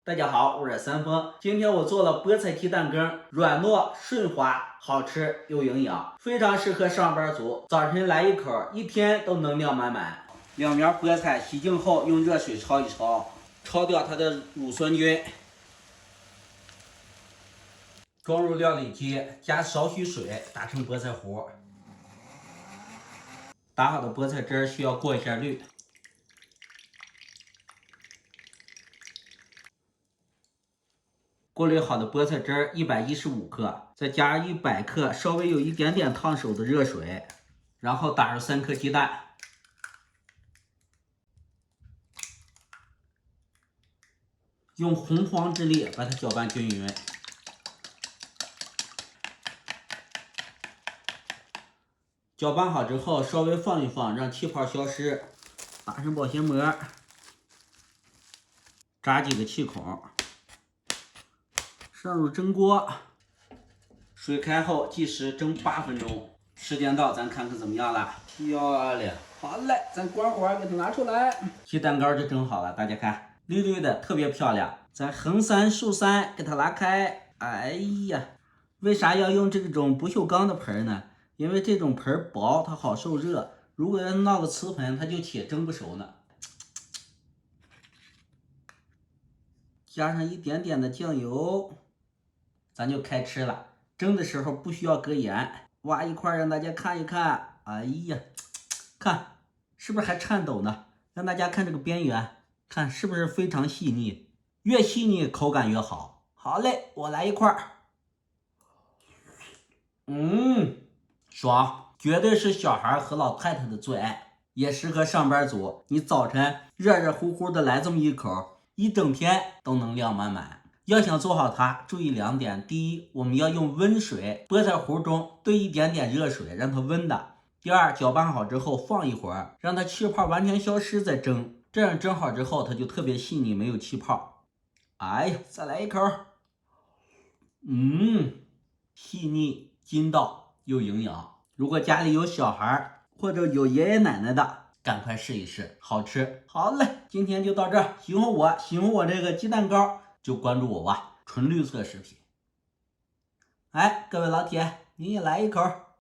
大家好，我是三丰。今天我做了菠菜鸡蛋羹，软糯顺滑，好吃又营养，非常适合上班族。早晨来一口，一天都能量满满。两面菠菜洗净后，用热水焯一焯，焯掉它的乳酸菌。装入料理机，加少许水，打成菠菜糊。打好的菠菜汁需要过一下滤。过滤好的菠菜汁115克，再加100克稍微有一点点烫手的热水，然后打入3颗鸡蛋，用洪荒之力把它搅拌均匀。搅拌好之后，稍微放一放，让气泡消失，打上保鲜膜，扎几个气孔，上入蒸锅，水开后计时蒸8分钟。时间到，咱看看怎么样了。漂亮，好嘞，咱关火给它拿出来。鸡蛋糕就蒸好了，大家看，绿绿的，特别漂亮。咱横3竖3给它拉开。哎呀，为啥要用这种不锈钢的盆呢？因为这种盆薄，它好受热。如果要闹个瓷盆，它就且蒸不熟呢。加上一点点的酱油，咱就开吃了。蒸的时候不需要搁盐。挖一块让大家看一看。哎呀，看是不是还颤抖呢？让大家看这个边缘，看是不是非常细腻？越细腻口感越好。好嘞，我来一块。爽，绝对是小孩和老太太的最爱，也适合上班族。你早晨热热乎乎的来这么一口，一整天都能量满满。要想做好它，注意2点：第一，我们要用温水，菠菜糊中兑一点点热水，让它温的；第二，搅拌好之后放一会儿，让它气泡完全消失再蒸，这样蒸好之后它就特别细腻，没有气泡。哎呀，再来一口。细腻筋道又营养。如果家里有小孩或者有爷爷奶奶的，赶快试一试，好吃。好嘞，今天就到这儿。喜欢我这个鸡蛋糕，就关注我吧，纯绿色食品。哎，各位老铁，您也来一口。